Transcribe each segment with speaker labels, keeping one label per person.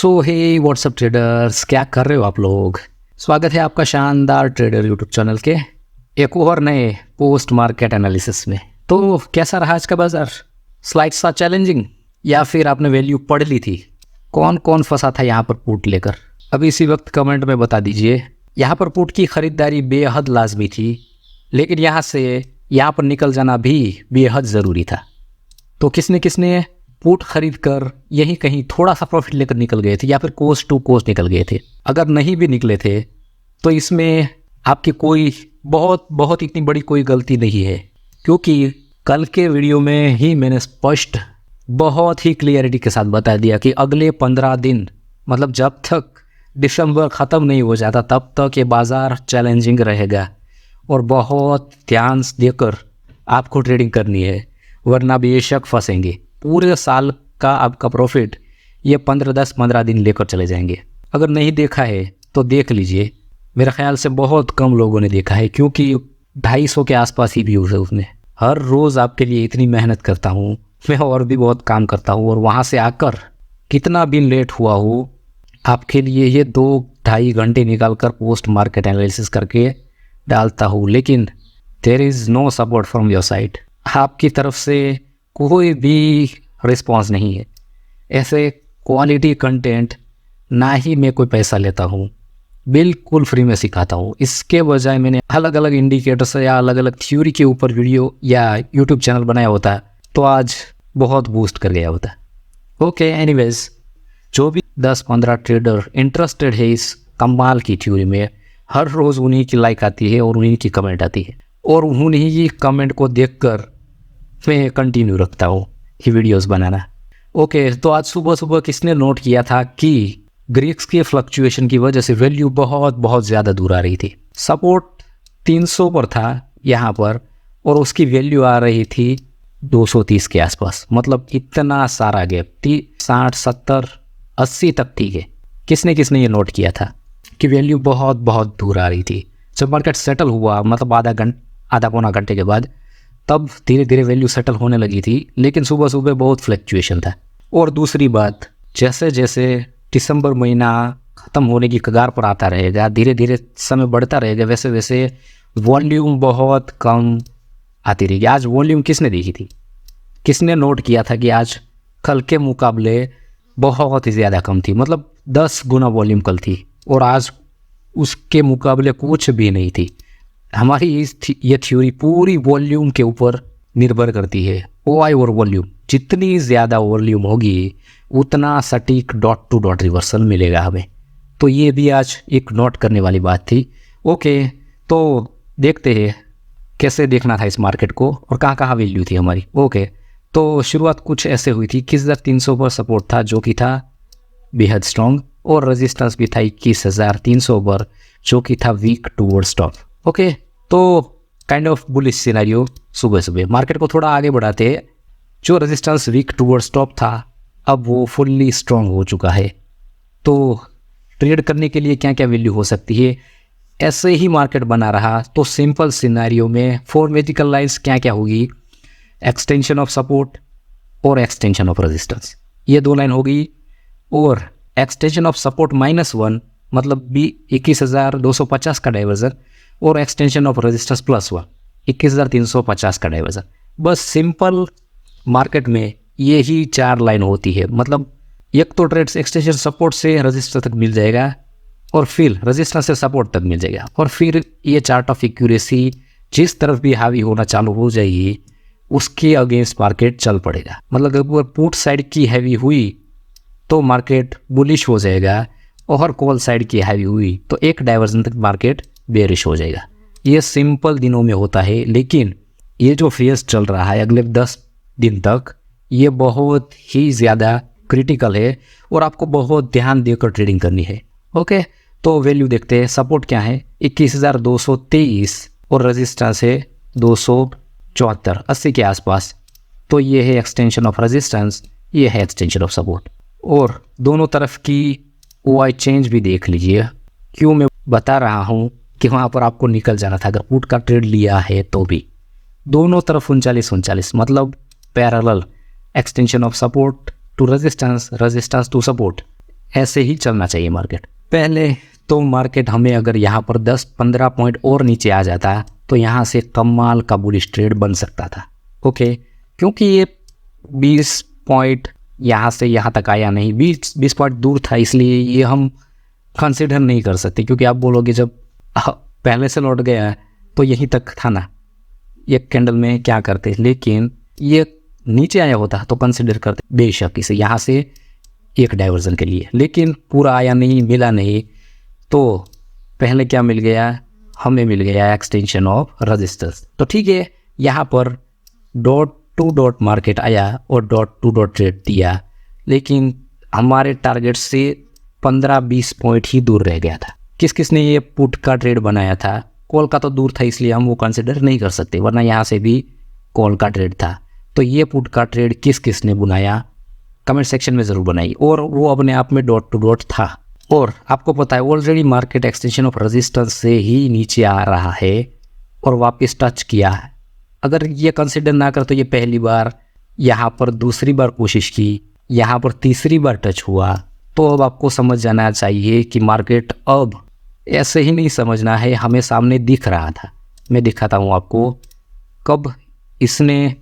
Speaker 1: सो हे WhatsApp traders, क्या कर रहे हो आप लोग। स्वागत है आपका शानदार ट्रेडर यूट्यूब चैनल के एक और नए पोस्ट मार्केट एनालिसिस में। तो कैसा रहा आज का बाजार? स्लाइड सा चैलेंजिंग या फिर आपने वैल्यू पढ़ ली थी? कौन कौन फंसा था यहाँ पर पुट लेकर? अभी इसी वक्त कमेंट में बता दीजिए। यहाँ पर पुट की खरीदारी बेहद लाजमी थी, लेकिन यहाँ से यहाँ पर निकल जाना भी बेहद ज़रूरी था। तो किसने किसने पुट खरीद कर यहीं कहीं थोड़ा सा प्रॉफिट लेकर निकल गए थे या फिर कोस्ट टू कोस्ट निकल गए थे? अगर नहीं भी निकले थे तो इसमें आपकी कोई बहुत इतनी बड़ी कोई गलती नहीं है, क्योंकि कल के वीडियो में ही मैंने स्पष्ट बहुत ही क्लियरिटी के साथ बता दिया कि अगले 15 दिन, मतलब जब तक दिसंबर ख़त्म नहीं हो जाता तब तक ये बाज़ार चैलेंजिंग रहेगा और बहुत ध्यान देकर आपको ट्रेडिंग करनी है, वरना बेशक फंसेंगे। पूरे साल का आपका प्रॉफिट ये 10-15 दिन लेकर चले जाएंगे। अगर नहीं देखा है तो देख लीजिए। मेरे ख्याल से बहुत कम लोगों ने देखा है, क्योंकि 250 के आसपास ही व्यूज़ है उसमें। हर रोज़ आपके लिए इतनी मेहनत करता हूँ मैं, और भी बहुत काम करता हूँ, और वहाँ से आकर कितना भी लेट हुआ हो आपके लिए ये 2-2.5 घंटे निकाल कर पोस्ट मार्केट एनालिसिस करके डालता हूँ। लेकिन there is no support from your side. आपकी तरफ से कोई भी रिस्पॉन्स नहीं है। ऐसे क्वालिटी कंटेंट ना ही मैं कोई पैसा लेता हूँ, बिल्कुल फ्री में सिखाता हूँ। इसके बजाय मैंने अलग अलग इंडिकेटर्स या अलग अलग थ्योरी के ऊपर वीडियो या यूट्यूब चैनल बनाया होता तो आज बहुत बूस्ट कर गया होता। ओके, एनीवेज, जो भी 10-15 ट्रेडर इंटरेस्टेड है इस कमाल की थ्योरी में, हर रोज़ उन्हीं की लाइक आती है और उन्हीं की कमेंट आती है, और उन्हीं की कमेंट को देखकर मैं कंटिन्यू रखता हूँ ये वीडियोस बनाना। ओके, तो आज सुबह सुबह किसने नोट किया था कि ग्रीक्स के फ्लक्चुएशन की वजह से वैल्यू बहुत ज़्यादा दूर आ रही थी। सपोर्ट 300 पर था यहाँ पर, और उसकी वैल्यू आ रही थी 230 के आसपास। मतलब इतना सारा गैप थी, 60, 70, 80 तक। ठीक है, किसने किसने ये नोट किया था कि वैल्यू बहुत दूर आ रही थी? जब मार्केट सेटल हुआ, मतलब आधा पौना घंटे के बाद, तब धीरे धीरे वैल्यू सेटल होने लगी थी, लेकिन सुबह सुबह बहुत फ्लक्चुएशन था। और दूसरी बात, जैसे जैसे दिसंबर महीना ख़त्म होने की कगार पर आता रहेगा, धीरे धीरे समय बढ़ता रहेगा, वैसे वैसे वॉल्यूम बहुत कम आती रहेगी। आज वॉल्यूम किसने देखी थी? किसने नोट किया था कि आज कल के मुकाबले बहुत ही ज़्यादा कम थी? मतलब 10 गुना वॉल्यूम कल थी और आज उसके मुकाबले कुछ भी नहीं थी। हमारी ये थ्योरी पूरी वॉल्यूम के ऊपर निर्भर करती है। OI और वॉल्यूम, जितनी ज़्यादा वॉल्यूम होगी उतना सटीक डॉट टू डॉट रिवर्सल मिलेगा हमें। तो ये भी आज एक नोट करने वाली बात थी। ओके, तो देखते हैं कैसे देखना था इस मार्केट को और कहाँ कहाँ वैल्यू थी हमारी। ओके, तो शुरुआत कुछ ऐसे हुई थी। 21,300 पर सपोर्ट था जो कि था बेहद स्ट्रॉन्ग, और रेजिस्टेंस भी था 21,300 पर जो कि था वीक टूवर्ड स्टॉप। ओके, तो काइंड ऑफ बुलिश सिनेरियो सुबह सुबह। मार्केट को थोड़ा आगे बढ़ाते, जो रेजिस्टेंस वीक टूवर्ड स्टॉप था अब वो फुल्ली स्ट्रॉन्ग हो चुका है। तो ट्रेड करने के लिए क्या क्या वैल्यू हो सकती है? ऐसे ही मार्केट बना रहा तो सिंपल सिनेरियो में 4 वर्टिकल लाइंस क्या क्या होगी? एक्सटेंशन ऑफ सपोर्ट और एक्सटेंशन ऑफ रेजिस्टेंस, ये 2 लाइन होगी। और एक्सटेंशन ऑफ सपोर्ट -1 मतलब भी 21,250 का डाइवर्जन, और एक्सटेंशन ऑफ रेजिस्टेंस +1 21,350 का डाइवर्जन। बस सिंपल मार्केट में यही 4 लाइन होती है। मतलब एक तो ट्रेड्स एक्सटेंशन सपोर्ट से रेजिस्टेंस तक मिल जाएगा, और फिर रेजिस्टेंस से सपोर्ट तक मिल जाएगा, और फिर ये चार्ट ऑफ एक्यूरेसी जिस तरफ भी हावी होना चालू हो जाएगी उसके अगेंस्ट मार्केट चल पड़ेगा। मतलब अगर पुट साइड की हैवी हुई तो मार्केट बुलिश हो जाएगा, और कॉल साइड की हैवी हुई तो एक डाइवर्जन तक मार्केट बेरिश हो जाएगा। ये सिंपल दिनों में होता है, लेकिन ये जो फेज चल रहा है अगले 10 दिन तक, ये बहुत ही ज़्यादा क्रिटिकल है और आपको बहुत ध्यान देकर ट्रेडिंग करनी है। ओके, तो वैल्यू देखते हैं। सपोर्ट क्या है? 21,223, और रेजिस्टेंस है 274, 80 के आसपास। तो ये है एक्सटेंशन ऑफ रेजिस्टेंस, ये है एक्सटेंशन ऑफ सपोर्ट। और दोनों तरफ की OI चेंज भी देख लीजिए। क्यों मैं बता रहा हूँ कि वहाँ पर आपको निकल जाना था अगर पुट का ट्रेड लिया है तो भी। दोनों तरफ 39, मतलब parallel, extension of support to resistance, resistance to support, ऐसे ही चलना चाहिए मार्केट। पहले तो मार्केट हमें अगर यहाँ पर 10-15 पॉइंट और नीचे आ जाता तो यहाँ से कमाल का बुलिश ट्रेड बन सकता था। ओके, क्योंकि ये 20 पॉइंट यहाँ से यहाँ तक आया नहीं, 20 पॉइंट दूर था, इसलिए ये हम कंसिडर नहीं कर सकते। क्योंकि आप बोलोगे जब पहले से लौट गया तो यहीं तक था ना, एक कैंडल में क्या करते, लेकिन ये नीचे आया होता तो कंसिडर करते बेशक इसे यहाँ से एक डाइवर्जन के लिए, लेकिन पूरा आया नहीं, मिला नहीं। तो पहले क्या मिल गया, हमें मिल गया एक्सटेंशन ऑफ रेजिस्टेंस। तो ठीक है, यहाँ पर डॉट टू डॉट मार्केट आया और डॉट टू डॉट ट्रेड दिया, लेकिन हमारे टारगेट से 15-20 पॉइंट ही दूर रह गया था। किस किस ने ये पुट का ट्रेड बनाया था? कॉल का तो दूर था, इसलिए हम वो कंसिडर नहीं कर सकते, वरना यहाँ से भी कॉल का ट्रेड था। तो ये पुट का ट्रेड किस किस ने बनाया, कमेंट सेक्शन में ज़रूर बनाइए। और वो अपने आप में डॉट टू डॉट था, और आपको पता है already market extension of resistance से ही नीचे आ रहा है और वापस टच किया है। अगर ये कंसिडर ना कर तो ये पहली बार, यहाँ पर दूसरी बार कोशिश की, यहाँ पर तीसरी बार टच हुआ। तो अब आपको समझ जाना चाहिए कि मार्केट अब ऐसे ही नहीं समझना है, हमें सामने दिख रहा था। मैं दिखाता हूँ आपको कब इसने,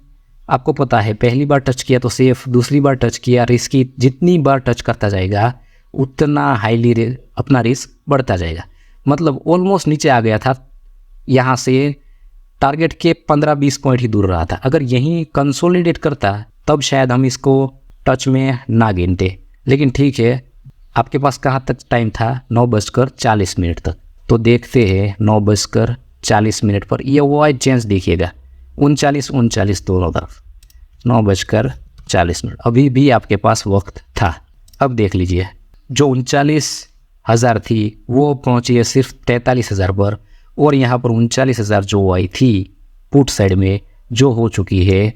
Speaker 1: आपको पता है पहली बार टच किया तो सेफ, दूसरी बार टच किया रिस्की। जितनी बार टच करता जाएगा उतना हाईली अपना रिस्क बढ़ता जाएगा। मतलब ऑलमोस्ट नीचे आ गया था, यहाँ से टारगेट के 15-20 पॉइंट ही दूर रहा था। अगर यहीं कंसोलिडेट करता तब शायद हम इसको टच में ना गिनते, लेकिन ठीक है, आपके पास कहाँ तक टाइम था, 9:40 तक। तो देखते हैं 9:40 पर ये वाइड चेंज देखिएगा, 39 दोनों तरफ, 9:40। अभी भी आपके पास वक्त था। अब देख लीजिए, जो 39,000 थी वो पहुंची है सिर्फ 43,000 पर, और यहाँ पर 39,000 जो आई थी पुट साइड में, जो हो चुकी है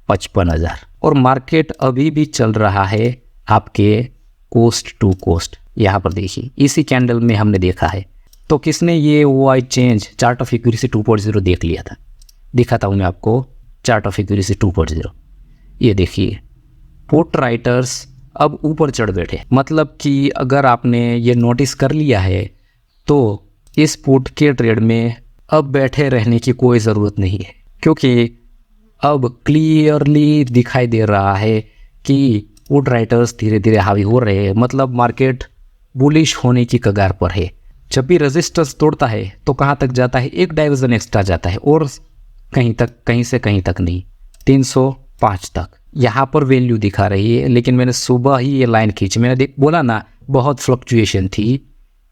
Speaker 1: 55,000। और मार्केट अभी भी चल रहा है आपके कोस्ट टू कोस्ट। यहाँ पर देखिए, इसी कैंडल में हमने देखा है। तो किसने ये Y change chart of accuracy 2.0 देख लिया था? दिखाता हूँ मैं आपको चार्ट ऑफ एक्यूरेसी 2.0। ये देखिए, पुट राइटर्स अब ऊपर चढ़ बैठे। मतलब कि अगर आपने ये नोटिस कर लिया है तो इस पुट के ट्रेड में अब बैठे रहने की कोई ज़रूरत नहीं है, क्योंकि अब क्लियरली दिखाई दे रहा है कि पुट राइटर्स धीरे धीरे हावी हो रहे हैं। मतलब मार्केट बुलिश होने की कगार पर है। जब भी रेजिस्टेंस तोड़ता है तो कहाँ तक जाता है, एक डाइवर्जन एक्स्ट्रा जाता है, और कहीं तक, कहीं से कहीं तक नहीं, 305 तक यहाँ पर वैल्यू दिखा रही है। लेकिन मैंने सुबह ही ये लाइन खींची, मैंने बोला ना बहुत फ्लक्चुएशन थी,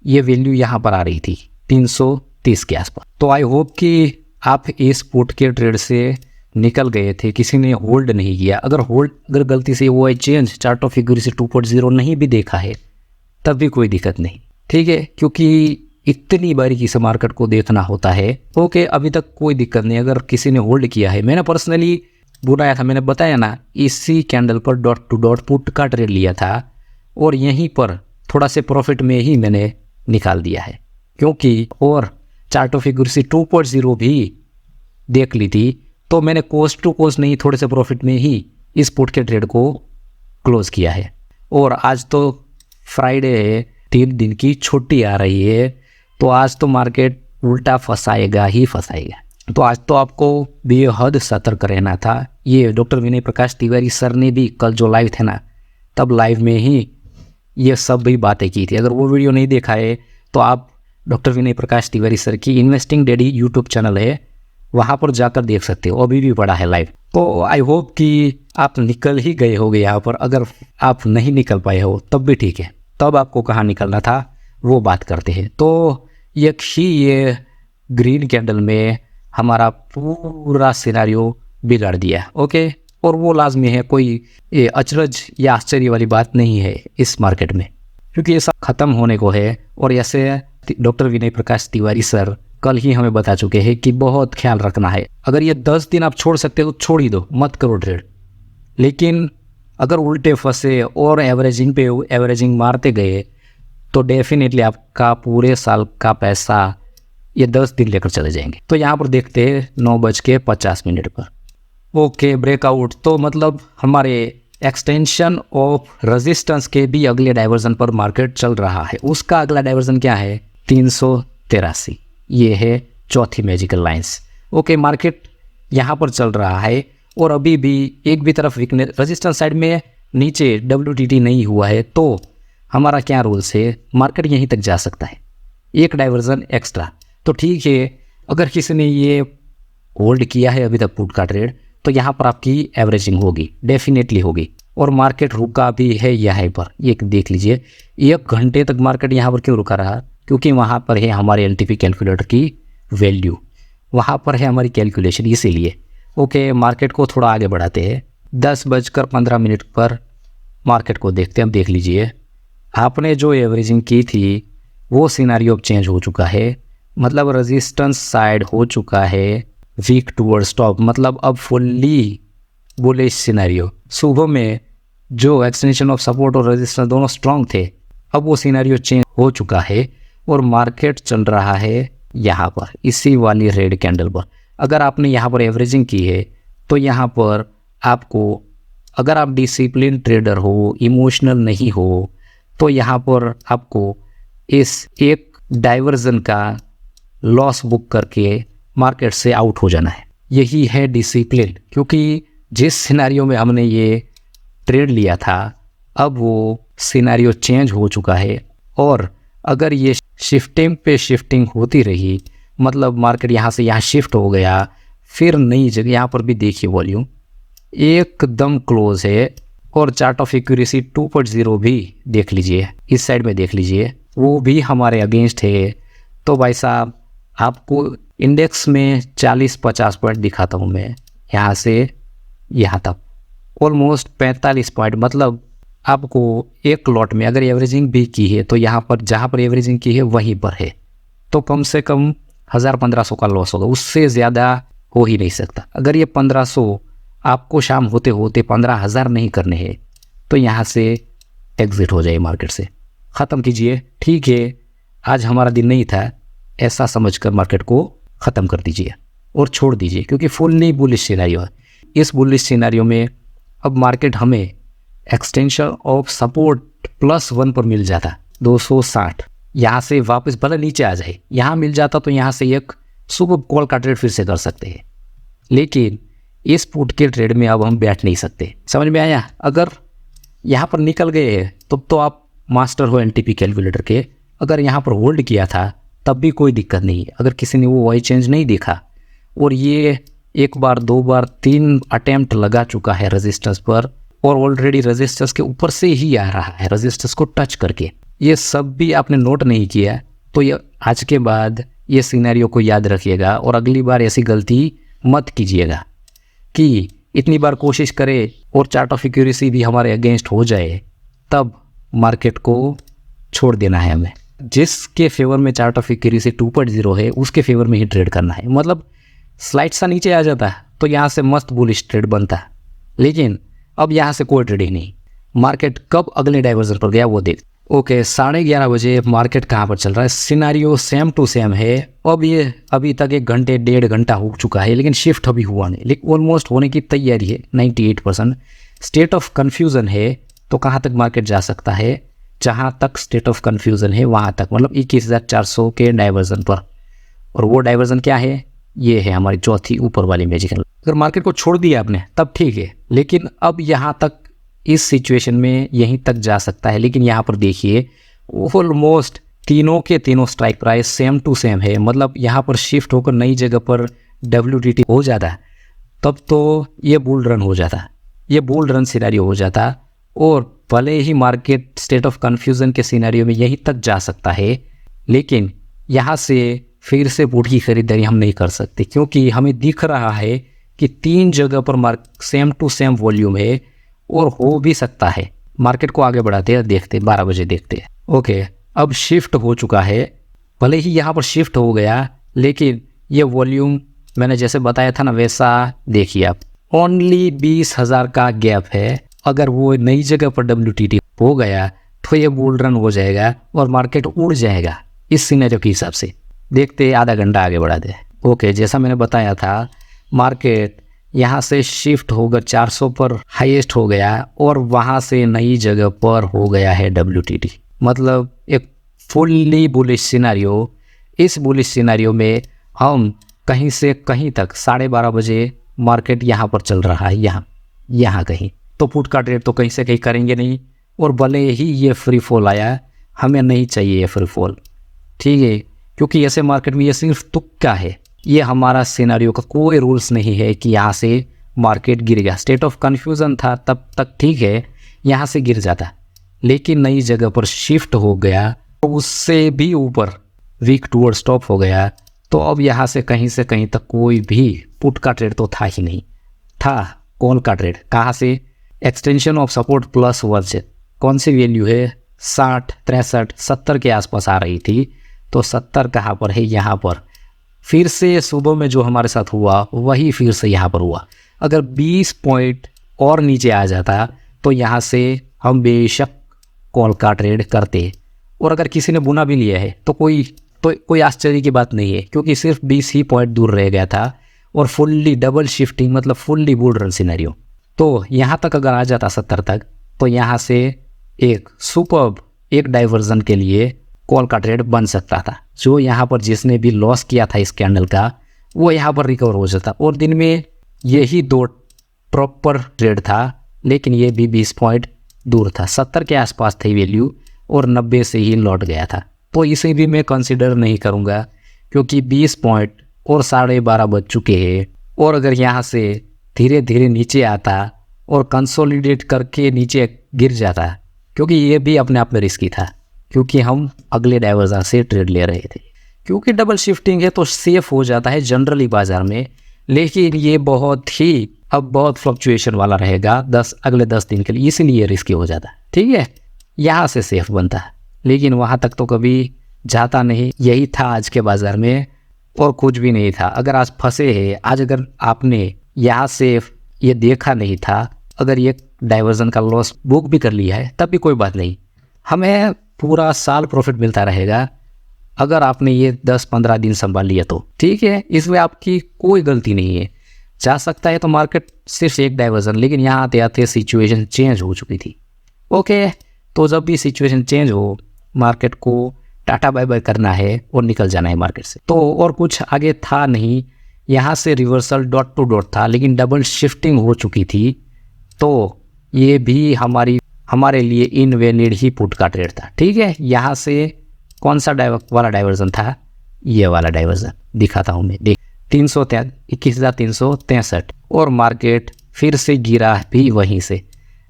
Speaker 1: ये वैल्यू यहाँ पर आ रही थी 330 के आसपास। तो आई होप कि आप इस पुट के ट्रेड से निकल गए थे, किसी ने होल्ड नहीं किया। अगर गलती से वो चेंज चार्ट ऑफ एक्यूरेसी 2.0 नहीं भी देखा है तब भी कोई दिक्कत नहीं, ठीक है, क्योंकि इतनी बारीकी से मार्केट को देखना होता है। ओके, अभी तक कोई दिक्कत नहीं अगर किसी ने होल्ड किया है। मैंने पर्सनली बुलाया था, मैंने बताया ना, इसी कैंडल पर डॉट टू डॉट पुट का ट्रेड लिया था और यहीं पर थोड़ा से प्रॉफिट में ही मैंने निकाल दिया है, क्योंकि और चार्ट ऑफ एक्यूरेसी 2.0 भी देख ली थी। तो मैंने कोस्ट टू कोस्ट नहीं, थोड़े से प्रॉफिट में ही इस पुट के ट्रेड को क्लोज किया है। और आज तो फ्राइडे है, 3 दिन की छुट्टी आ रही है, तो आज तो मार्केट उल्टा फंसाएगा ही फंसाएगा। तो आज तो आपको बेहद सतर्क रहना था। ये डॉक्टर विनय प्रकाश तिवारी सर ने भी कल जो लाइव थे ना, तब लाइव में ही ये सब भी बातें की थी। अगर वो वीडियो नहीं देखा है तो आप डॉक्टर विनय प्रकाश तिवारी सर की इन्वेस्टिंग डैडी यूट्यूब चैनल है, वहाँ पर जाकर देख सकते हो, अभी भी पड़ा है लाइव। तो आई होप कि आप निकल ही गए होगे यहाँ पर। अगर आप नहीं निकल पाए हो तब भी ठीक है, तब आपको कहाँ निकलना था वो बात करते हैं। तो ये ग्रीन कैंडल में हमारा पूरा सिनेरियो बिगाड़ दिया, ओके। और वो लाजमी है, कोई ये अचरज या आश्चर्य वाली बात नहीं है इस मार्केट में, क्योंकि ये सब ख़त्म होने को है। और ऐसे डॉक्टर विनय प्रकाश तिवारी सर कल ही हमें बता चुके हैं कि बहुत ख्याल रखना है। अगर ये 10 दिन आप छोड़ सकते हो तो छोड़ ही दो, मत करो ट्रेड। लेकिन अगर उल्टे फंसे और एवरेजिंग पे एवरेजिंग मारते गए तो डेफिनेटली आपका पूरे साल का पैसा ये 10 दिन लेकर चले जाएंगे। तो यहाँ पर देखते हैं 9:50 पर ओके ब्रेकआउट। तो मतलब हमारे एक्सटेंशन ऑफ रेजिस्टेंस के भी अगले डाइवर्जन पर मार्केट चल रहा है। उसका अगला डाइवर्जन क्या है? 383। ये है चौथी मैजिकल लाइंस। ओके, मार्केट यहाँ पर चल रहा है और अभी भी एक भी तरफ वीकनेस, रेजिस्टेंस साइड में नीचे WTT नहीं हुआ है, तो हमारा क्या रूल्स है? मार्केट यहीं तक जा सकता है, एक डाइवर्जन एक्स्ट्रा। तो ठीक है, अगर किसी ने ये होल्ड किया है अभी तक पुट का ट्रेड, तो यहाँ पर आपकी एवरेजिंग होगी, डेफिनेटली होगी। और मार्केट रुका भी है यहाँ पर, ये देख लीजिए 1 घंटे तक मार्केट यहाँ पर क्यों रुका रहा? क्योंकि वहाँ पर है हमारे LTP कैलकुलेटर की वैल्यू, वहाँ पर है हमारी कैलकुलेशन, इसीलिए। ओके, मार्केट को थोड़ा आगे बढ़ाते हैं। 10:15 पर मार्केट को देखते हैं। अब देख लीजिए, आपने जो एवरेजिंग की थी वो सिनारियो अब चेंज हो चुका है, मतलब रेजिस्टेंस साइड हो चुका है वीक टूवर्ड्स टॉप, मतलब अब फुल्ली बुलिश सिनारियो। सुबह में जो एक्सटेंशन ऑफ सपोर्ट और रेजिस्टेंस दोनों स्ट्रॉन्ग थे, अब वो सिनारियो चेंज हो चुका है और मार्केट चल रहा है यहाँ पर, इसी वाली रेड कैंडल पर। अगर आपने यहाँ पर एवरेजिंग की है तो यहाँ पर आपको, अगर आप डिसिप्लिन ट्रेडर हो, इमोशनल नहीं हो, तो यहाँ पर आपको इस एक डाइवर्जन का लॉस बुक करके मार्केट से आउट हो जाना है। यही है डिसिप्लिन, क्योंकि जिस सिनेरियो में हमने ये ट्रेड लिया था अब वो सिनेरियो चेंज हो चुका है। और अगर ये शिफ्टिंग पे शिफ्टिंग होती रही, मतलब मार्केट यहाँ से यहाँ शिफ्ट हो गया, फिर नई जगह, यहाँ पर भी देखिए वॉल्यूम एकदम क्लोज है और चार्ट ऑफ एक्यूरेसी 2.0 भी देख लीजिए, इस साइड में देख लीजिए, वो भी हमारे अगेंस्ट है। तो भाई साहब, आपको इंडेक्स में 40-50 पॉइंट दिखाता हूँ मैं, यहाँ से यहाँ तक ऑलमोस्ट 45 पॉइंट, मतलब आपको एक लॉट में अगर एवरेजिंग भी की है तो यहाँ पर जहाँ पर एवरेजिंग की है वहीं पर है, तो कम से कम 1000-1500 का लॉस होगा, उससे ज़्यादा हो ही नहीं सकता। अगर ये 1500 आपको शाम होते होते 15,000 नहीं करने हैं तो यहाँ से एग्जिट हो जाए, मार्केट से ख़त्म कीजिए। ठीक है, आज हमारा दिन नहीं था, ऐसा समझकर मार्केट को ख़त्म कर दीजिए और छोड़ दीजिए, क्योंकि फुल्ली बुलिश सिनेरियो है। इस बुलिश सिनेरियो में अब मार्केट हमें एक्सटेंशन ऑफ सपोर्ट +1 पर मिल जाता 260, यहाँ से वापस भले नीचे आ जाए, यहाँ मिल जाता तो यहाँ से एक सुपर कॉल का ट्रेड फिर से कर सकते हैं। लेकिन इस पुट के ट्रेड में अब हम बैठ नहीं सकते, समझ में आया? अगर यहाँ पर निकल गए तब तो आप मास्टर हो LTP कैलकुलेटर के। अगर यहाँ पर होल्ड किया था तब भी कोई दिक्कत नहीं है, अगर किसी ने वो वाई चेंज नहीं देखा और ये 1 बार 2 बार 3 अटेम्प्ट लगा चुका है रेजिस्टेंस पर और ऑलरेडी रेजिस्टेंस के ऊपर से ही आ रहा है, रेजिस्टेंस को टच करके, ये सब भी आपने नोट नहीं किया, तो ये आज के बाद ये सिनेरियो को याद रखिएगा और अगली बार ऐसी गलती मत कीजिएगा कि इतनी बार कोशिश करे और चार्ट ऑफ एक्यूरेसी भी हमारे अगेंस्ट हो जाए, तब मार्केट को छोड़ देना है हमें। जिसके फेवर में चार्ट ऑफ एक्यूरेसी 2.0 है उसके फेवर में ही ट्रेड करना है। मतलब स्लाइड सा नीचे आ जाता है तो यहाँ से मस्त बुलिश ट्रेड बनता है, लेकिन अब यहाँ से कोई ट्रेड ही नहीं। मार्केट कब अगले डाइवर्जन पर गया वो देख। ओके, 11:30 बजे मार्केट कहाँ पर चल रहा है? सिनारियो सेम टू सेम है। अब ये अभी तक 1 घंटे 1.5 घंटा हो चुका है, लेकिन शिफ्ट अभी हुआ नहीं, लेकिन ऑलमोस्ट होने की तैयारी है 98%। स्टेट ऑफ कन्फ्यूज़न है, तो कहाँ तक मार्केट जा सकता है? जहाँ तक स्टेट ऑफ कन्फ्यूज़न है वहाँ तक, मतलब 21,400 के डाइवर्जन पर। और वो डाइवर्जन क्या है? ये है हमारी चौथी ऊपर वाली मैजिकल। अगर मार्केट को छोड़ दिया आपने तब ठीक है, लेकिन अब यहाँ तक इस सिचुएशन में यहीं तक जा सकता है। लेकिन यहाँ पर देखिए ऑलमोस्ट तीनों के तीनों strike price same to same है, मतलब यहाँ पर शिफ्ट होकर नई जगह पर WTT हो जाता तब तो ये बुल रन हो जाता, ये बुल रन सिनेरियो हो जाता। और भले ही मार्केट स्टेट ऑफ कन्फ्यूज़न के सिनेरियो में यहीं तक जा सकता है, लेकिन यहाँ से फिर से पुट की खरीदारी हम नहीं कर सकते, क्योंकि हमें दिख रहा है कि 3 जगह पर सेम टू सेम वॉल्यूम है और हो भी सकता है। मार्केट को आगे बढ़ाते हैं, देखते 12 बजे देखते हैं। ओके, अब शिफ्ट हो चुका है, भले ही यहाँ पर शिफ्ट हो गया, लेकिन ये वॉल्यूम मैंने जैसे बताया था ना वैसा देखिए आप, ओनली 20,000 का गैप है। अगर वो नई जगह पर WTT हो गया तो ये बुल रन हो जाएगा और मार्केट उड़ जाएगा इस सिनेरियो के हिसाब से। देखते आधा घंटा आगे बढ़ा दे। ओके, जैसा मैंने बताया था मार्केट यहाँ से शिफ्ट होकर 400 पर हाईएस्ट हो गया और वहाँ से नई जगह पर हो गया है WTT। मतलब एक फुल्ली बुलिश सिनेरियो। इस बुलिश सिनेरियो में हम कहीं से कहीं तक 12:30 बजे मार्केट यहाँ पर चल रहा है, यहाँ कहीं। तो पुट का ट्रेड तो कहीं से कहीं करेंगे नहीं, और भले ही ये फ्री फॉल आया, हमें नहीं चाहिए ये फ्री फॉल, ठीक है, क्योंकि ऐसे मार्केट में ये सिर्फ तुक्का है। ये हमारा सिनेरियो का कोई रूल्स नहीं है कि यहाँ से मार्केट गिर गया। स्टेट ऑफ कन्फ्यूज़न था तब तक ठीक है, यहाँ से गिर जाता, लेकिन नई जगह पर शिफ्ट हो गया तो उससे भी ऊपर वीक टूवर्ड स्टॉप हो गया। तो अब यहाँ से कहीं तक कोई भी पुट का ट्रेड तो था ही नहीं, था कॉल का ट्रेड। कहाँ से? Extension of support plus verge, कौन सी वैल्यू है? 60, 63, 70 के आसपास आ रही थी। तो 70 कहाँ पर है? यहाँ पर। फिर से सुबह में जो हमारे साथ हुआ वही फिर से यहाँ पर हुआ। अगर 20 पॉइंट और नीचे आ जाता तो यहाँ से हम बेशक कॉल का ट्रेड करते, और अगर किसी ने बुना भी लिया है तो कोई आश्चर्य की बात नहीं है, क्योंकि सिर्फ 20 ही पॉइंट दूर रह गया था और फुल्ली डबल शिफ्टिंग, मतलब फुल्ली बुल रन सिनेरियो। तो यहाँ तक अगर आ जाता 70 तक, तो यहाँ से एक सुपर्ब एक डाइवर्जन के लिए कॉल का ट्रेड बन सकता था। जो यहाँ पर जिसने भी लॉस किया था इस कैंडल का, वो यहाँ पर रिकवर हो जाता, और दिन में यही 2 प्रॉपर ट्रेड था, लेकिन ये भी 20 पॉइंट दूर था। 70 के आसपास थी वैल्यू और 90 से ही लौट गया था। तो इसे भी मैं कंसिडर नहीं करूँगा, क्योंकि 20 पॉइंट और 12:30 बज चुके हैं। और अगर यहाँ से धीरे धीरे नीचे आता और कंसोलिडेट करके नीचे गिर जाता, क्योंकि ये भी अपने आप में रिस्की था, क्योंकि हम अगले डाइवर्जन से ट्रेड ले रहे थे। क्योंकि डबल शिफ्टिंग है तो सेफ हो जाता है जनरली बाजार में, लेकिन ये बहुत फ्लक्चुएशन वाला रहेगा अगले 10 दिन के लिए, इसीलिए रिस्की हो जाता है, ठीक है। यहाँ से सेफ बनता है, लेकिन वहाँ तक तो कभी जाता नहीं। यही था आज के बाज़ार में, और कुछ भी नहीं था। अगर आज फंसे हैं, आज अगर आपने यहाँ से ये देखा नहीं था, अगर ये डाइवर्जन का लॉस बुक भी कर लिया है, तब भी कोई बात नहीं, हमें पूरा साल प्रॉफिट मिलता रहेगा। अगर आपने ये 10-15 दिन संभाल लिया तो ठीक है, इसमें आपकी कोई गलती नहीं है। जा सकता है तो मार्केट सिर्फ एक डाइवर्जन, लेकिन यहाँ आते आते सिचुएशन चेंज हो चुकी थी। ओके, तो जब भी सिचुएशन चेंज हो, मार्केट को टाटा बाय बाय करना है और निकल जाना है मार्केट से। तो और कुछ आगे था नहीं, यहाँ से रिवर्सल डॉट टू डॉट था, लेकिन डबल शिफ्टिंग हो चुकी थी। तो ये भी हमारे लिए इनवैलिड ही पुट का ट्रेड था, ठीक है। यहाँ से कौन सा वाला डाइवर्जन था? ये वाला डाइवर्जन दिखाता हूँ मैं, देख 21,363, और मार्केट फिर से गिरा भी वहीं से,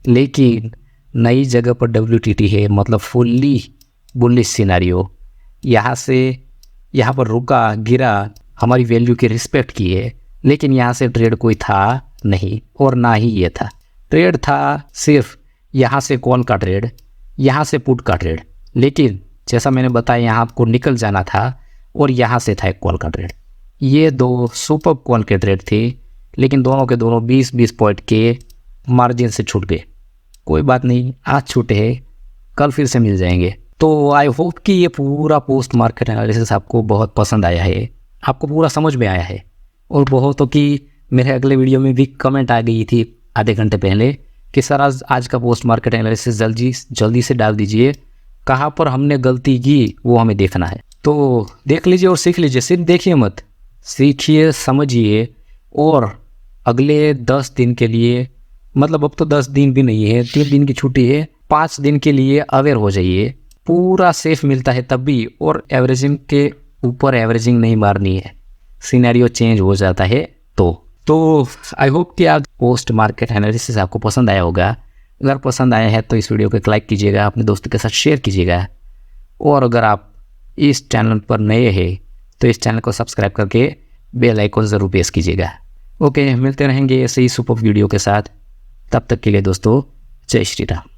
Speaker 1: लेकिन नई जगह पर WTT है, मतलब फुल्ली बुलिश सिनेरियो। यहाँ से यहाँ पर रुका, गिरा, हमारी वैल्यू की रिस्पेक्ट की है, लेकिन यहाँ से ट्रेड कोई था नहीं, और ना ही ये था। ट्रेड था सिर्फ यहाँ से कॉल का ट्रेड, यहाँ से पुट का ट्रेड, लेकिन जैसा मैंने बताया यहाँ आपको निकल जाना था, और यहाँ से था एक कॉल का ट्रेड। ये 2 सुपर कॉल के ट्रेड थे, लेकिन दोनों के दोनों 20-20 पॉइंट के मार्जिन से छूट गए। कोई बात नहीं, आज छूटे हैं, कल फिर से मिल जाएंगे। तो आई होप कि ये पूरा पोस्ट मार्केट एनालिसिस आपको बहुत पसंद आया है, आपको पूरा समझ में आया है। और बहुतों की मेरे अगले वीडियो में भी कमेंट आ गई थी आधे घंटे पहले कि सर आज का पोस्ट मार्केट एनालिसिस जल्दी से डाल दीजिए, कहाँ पर हमने गलती की वो हमें देखना है। तो देख लीजिए और सीख लीजिए, सिर्फ देखिए मत, सीखिए, समझिए। और अगले 10 दिन के लिए, मतलब अब तो 10 दिन भी नहीं है, 3 दिन की छुट्टी है, 5 दिन के लिए अवेयर हो जाइए। पूरा सेफ मिलता है तब भी, और एवरेजिंग के ऊपर एवरेजिंग नहीं मारनी है, सिनेरियो चेंज हो जाता है। तो आई होप कि आज पोस्ट मार्केट एनालिसिस आपको पसंद आया होगा। अगर पसंद आया है तो इस वीडियो को एक लाइक कीजिएगा, अपने दोस्तों के साथ शेयर कीजिएगा, और अगर आप इस चैनल पर नए हैं तो इस चैनल को सब्सक्राइब करके बेल आइकन ज़रूर प्रेस कीजिएगा। ओके, मिलते रहेंगे ऐसे ही सुपर वीडियो के साथ। तब तक के लिए दोस्तों, जय श्री राम।